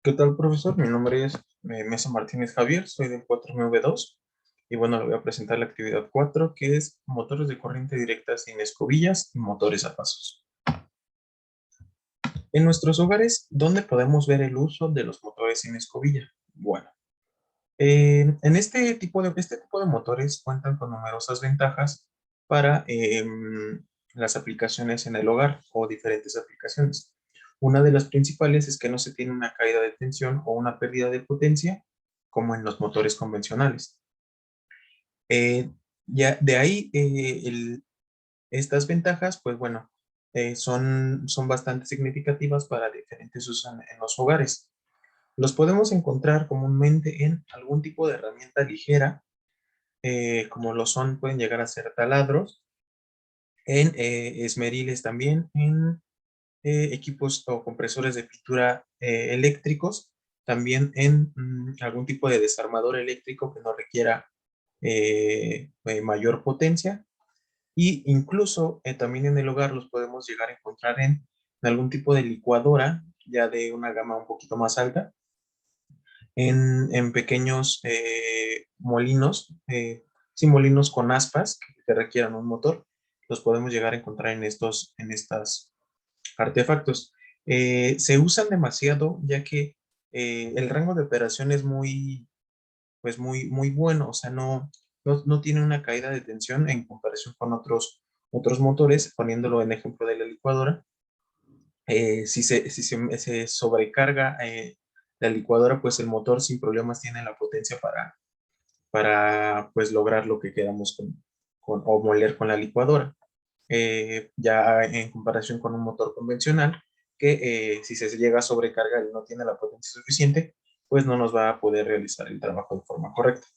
¿Qué tal, profesor? Mi nombre es Mesa Martínez Javier, soy del 4MV2 y bueno, le voy a presentar la actividad 4, que es motores de corriente directa sin escobillas y motores a pasos. En nuestros hogares, ¿dónde podemos ver el uso de los motores sin escobilla? Bueno, en este tipo de motores cuentan con numerosas ventajas para las aplicaciones en el hogar o diferentes aplicaciones. Una de las principales es que no se tiene una caída de tensión o una pérdida de potencia como en los motores convencionales. Eh, ya de ahí estas ventajas, pues bueno, son bastante significativas para diferentes usos en los hogares. Los podemos encontrar comúnmente en algún tipo de herramienta ligera, como lo son, pueden llegar a ser taladros, en esmeriles también, en equipos o compresores de pintura eléctricos, también en algún tipo de desarmador eléctrico que no requiera mayor potencia, y incluso también en el hogar los podemos llegar a encontrar en algún tipo de licuadora, ya de una gama un poquito más alta, en pequeños molinos, sí, molinos con aspas que requieran un motor, los podemos llegar a encontrar en estas artefactos. Se usan demasiado ya que el rango de operación es pues muy bueno, o sea, no tiene una caída de tensión en comparación con otros motores, poniéndolo en ejemplo de la licuadora. Si se sobrecarga la licuadora, pues el motor sin problemas tiene la potencia para pues lograr lo que queramos o moler con la licuadora. Ya en comparación con un motor convencional, que si se llega a sobrecargar y no tiene la potencia suficiente, pues no nos va a poder realizar el trabajo de forma correcta.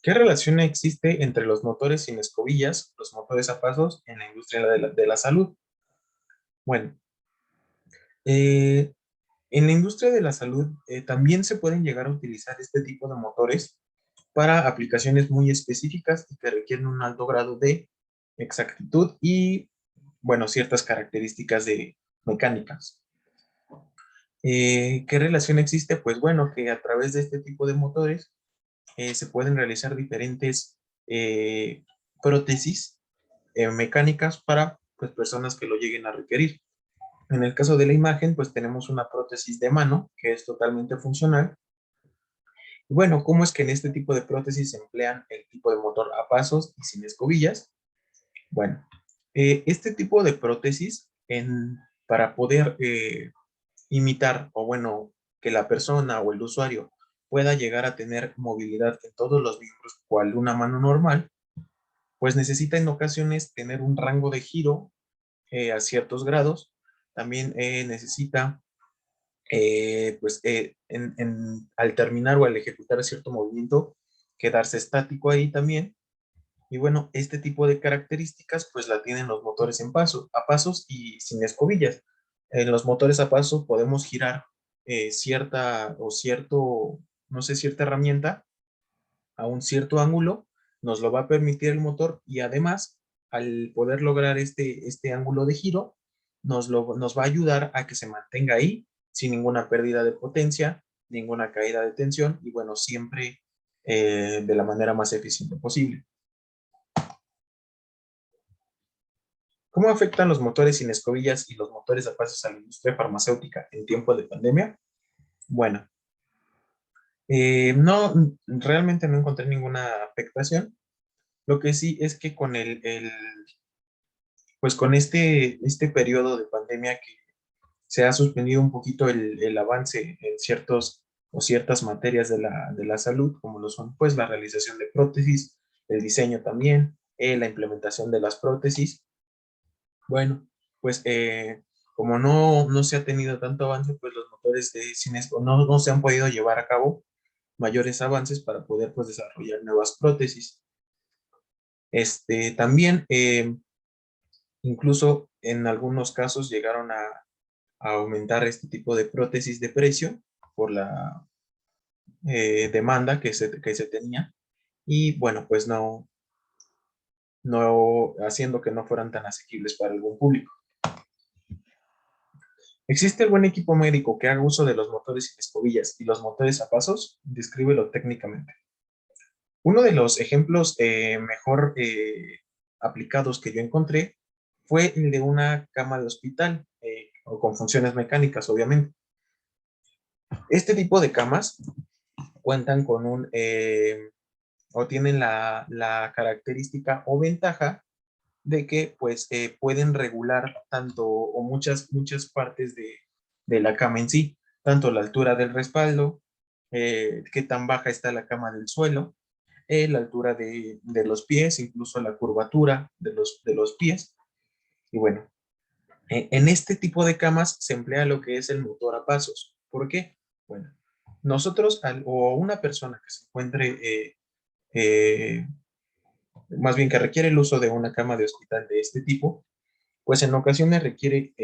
¿Qué relación existe entre los motores sin escobillas, los motores a pasos en la industria de la salud? Bueno, eh, en la industria de la salud también se pueden llegar a utilizar este tipo de motores para aplicaciones muy específicas y que requieren un alto grado de exactitud y, bueno, ciertas características de mecánicas. ¿Qué relación existe? Pues bueno, que a través de este tipo de motores se pueden realizar diferentes eh, prótesis mecánicas para pues, personas que lo lleguen a requerir. En el caso de la imagen, pues tenemos una prótesis de mano que es totalmente funcional. Bueno, ¿cómo es que en este tipo de prótesis se emplean el tipo de motor a pasos y sin escobillas? Bueno, este tipo de prótesis para poder imitar o bueno, que la persona o el usuario pueda llegar a tener movilidad en todos los miembros cual una mano normal, pues necesita en ocasiones tener un rango de giro a ciertos grados. También necesita, al terminar o al ejecutar cierto movimiento, quedarse estático ahí también. Y bueno, este tipo de características pues la tienen los motores a pasos y sin escobillas. En los motores a paso podemos girar no sé, cierta herramienta a un cierto ángulo, nos lo va a permitir el motor y además, al poder lograr este ángulo de giro, nos va a ayudar a que se mantenga ahí sin ninguna pérdida de potencia, ninguna caída de tensión y bueno, siempre de la manera más eficiente posible. ¿Cómo afectan los motores sin escobillas y los motores a pasos a la industria farmacéutica en tiempo de pandemia? Bueno, no, realmente no encontré ninguna afectación. Lo que sí es que con pues con este periodo de pandemia que se ha suspendido un poquito el avance en ciertos o ciertas materias de la salud, como lo son pues la realización de prótesis, el diseño también, la implementación de las prótesis. Bueno, pues como no se ha tenido tanto avance, pues los motores de cines no se han podido llevar a cabo mayores avances para poder pues desarrollar nuevas prótesis. También incluso en algunos casos llegaron a aumentar este tipo de prótesis de precio por la demanda que se tenía y bueno, pues no haciendo que no fueran tan asequibles para algún público. ¿Existe algún equipo médico que haga uso de los motores sin escobillas y los motores a pasos? Descríbelo técnicamente. Uno de los ejemplos mejor aplicados que yo encontré fue el de una cama de hospital, o con funciones mecánicas, obviamente. Este tipo de camas cuentan con o tienen la característica o ventaja de que pues pueden regular tanto o muchas partes de la cama en sí, tanto la altura del respaldo, qué tan baja está la cama del suelo, la altura de los pies, incluso la curvatura de los pies. Y bueno, en este tipo de camas se emplea lo que es el motor a pasos. ¿Por qué? Bueno, nosotros o una persona que se encuentre, eh, más bien que requiere el uso de una cama de hospital de este tipo, pues en ocasiones requiere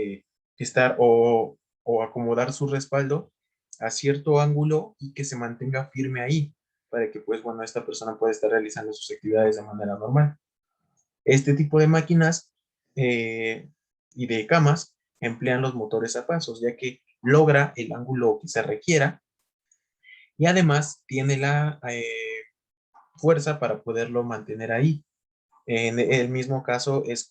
estar o acomodar su respaldo a cierto ángulo y que se mantenga firme ahí, para que pues bueno, esta persona pueda estar realizando sus actividades de manera normal. Este tipo de máquinas y de camas emplean los motores a pasos, ya que logra el ángulo que se requiera y además tiene la fuerza para poderlo mantener ahí. En el mismo caso es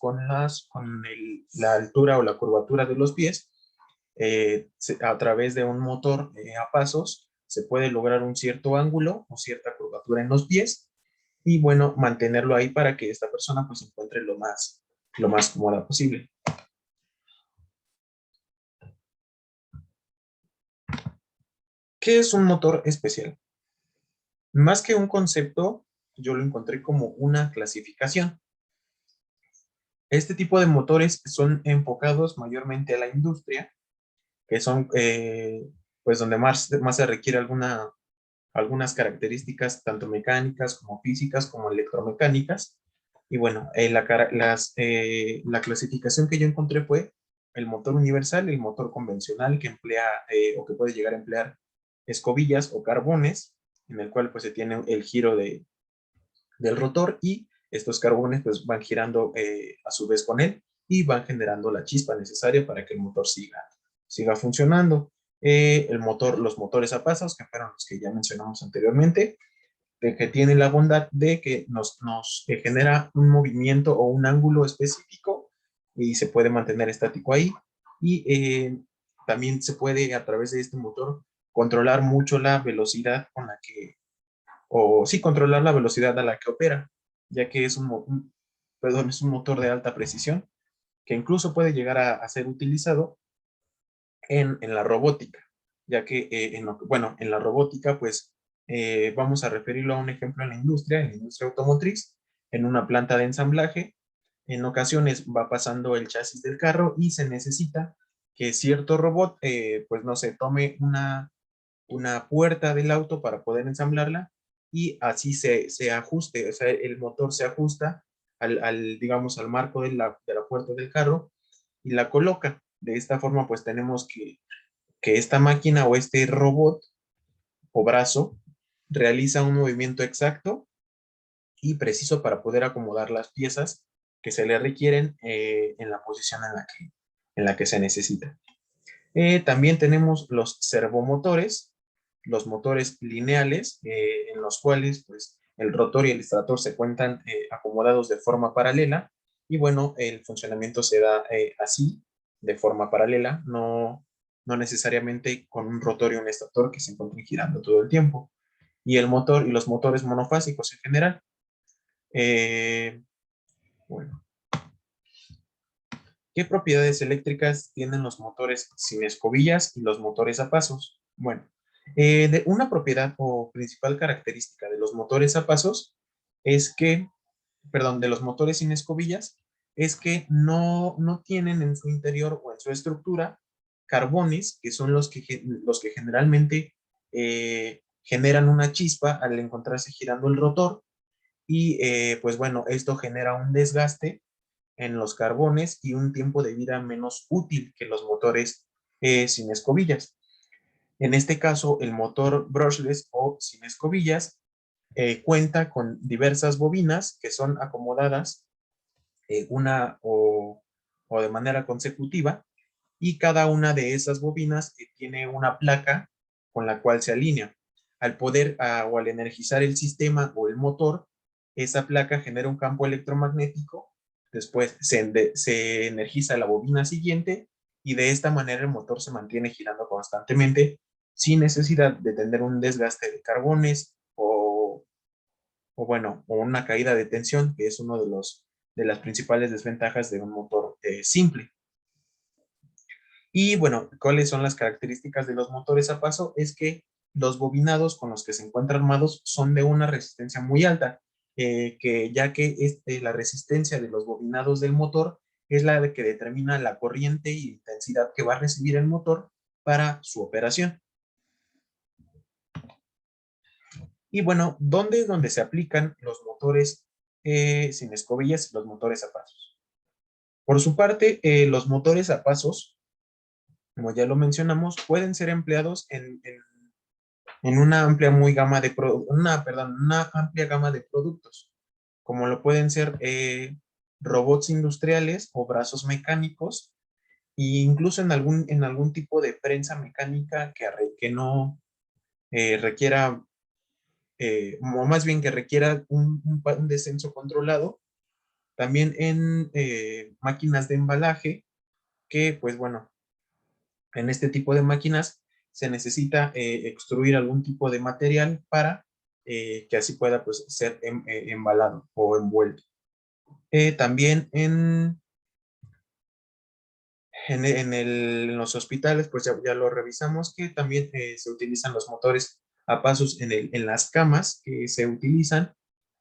la altura o la curvatura de los pies. A través de un motor a pasos se puede lograr un cierto ángulo o cierta curvatura en los pies y bueno, mantenerlo ahí para que esta persona pues se encuentre lo más cómoda posible. ¿Qué es un motor especial? Más que un concepto, yo lo encontré como una clasificación. Este tipo de motores son enfocados mayormente a la industria, que son pues donde más se requiere algunas características tanto mecánicas como físicas como electromecánicas. Y bueno, la clasificación que yo encontré fue el motor universal, el motor convencional que emplea o que puede llegar a emplear escobillas o carbones, en el cual pues se tiene el giro del rotor y estos carbones pues van girando a su vez con él y van generando la chispa necesaria para que el motor siga funcionando. Los motores a pasos, que fueron los que ya mencionamos anteriormente, que tienen la bondad de que nos genera un movimiento o un ángulo específico y se puede mantener estático ahí. Y también se puede a través de este motor controlar mucho la velocidad con la que, o sí, controlar la velocidad a la que opera, ya que perdón, es un motor de alta precisión que incluso puede llegar a ser utilizado en la robótica, ya que, bueno, en la robótica, pues vamos a referirlo a un ejemplo en la industria automotriz, en una planta de ensamblaje. En ocasiones va pasando el chasis del carro y se necesita que cierto robot, pues no sé, tome una puerta del auto para poder ensamblarla y así se ajuste, o sea, el motor se ajusta digamos, al marco de la puerta del carro y la coloca. De esta forma, pues tenemos que esta máquina o este robot o brazo realiza un movimiento exacto y preciso para poder acomodar las piezas que se le requieren en la posición en la que se necesita. También tenemos los servomotores, los motores lineales, en los cuales pues, el rotor y el estator se cuentan acomodados de forma paralela y bueno, el funcionamiento se da así, de forma paralela, no necesariamente con un rotor y un estator que se encuentren girando todo el tiempo. Y el motor y los motores monofásicos en general. Bueno, ¿qué propiedades eléctricas tienen los motores sin escobillas y los motores a pasos? Bueno, una propiedad o principal característica de los motores a pasos es que, perdón, de los motores sin escobillas, es que no tienen en su interior o en su estructura carbones, que son los que generalmente generan una chispa al encontrarse girando el rotor y pues bueno, esto genera un desgaste en los carbones y un tiempo de vida menos útil que los motores sin escobillas. En este caso, el motor brushless o sin escobillas cuenta con diversas bobinas que son acomodadas una o de manera consecutiva y cada una de esas bobinas tiene una placa con la cual se alinea. Al poder o al energizar el sistema o el motor, esa placa genera un campo electromagnético, después se energiza la bobina siguiente y de esta manera el motor se mantiene girando constantemente sin necesidad de tener un desgaste de carbones o una caída de tensión, que es uno de las principales desventajas de un motor simple. Y bueno, ¿cuáles son las características de los motores a paso? Es que los bobinados con los que se encuentran armados son de una resistencia muy alta, ya que la resistencia de los bobinados del motor es la que determina la corriente y intensidad que va a recibir el motor para su operación. Y bueno, ¿dónde es donde se aplican los motores sin escobillas y los motores a pasos? Por su parte, los motores a pasos, como ya lo mencionamos, pueden ser empleados en una amplia una amplia gama de productos, como lo pueden ser robots industriales o brazos mecánicos, e incluso en algún tipo de prensa mecánica que no requiera, o más bien que requiera un descenso controlado, también en máquinas de embalaje, que pues bueno, en este tipo de máquinas se necesita extruir algún tipo de material para que así pueda pues, ser embalado o envuelto. También en los hospitales, pues ya lo revisamos, que también se utilizan los motores a pasos en las camas que se utilizan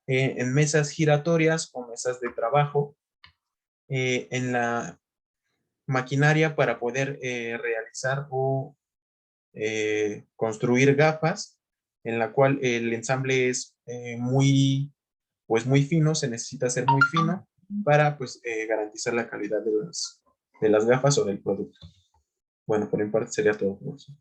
en mesas giratorias o mesas de trabajo, en la maquinaria para poder realizar o construir gafas, en la cual el ensamble es pues muy fino, se necesita ser muy fino para pues garantizar la calidad de las gafas o del producto. Bueno, por mi parte sería todo por eso.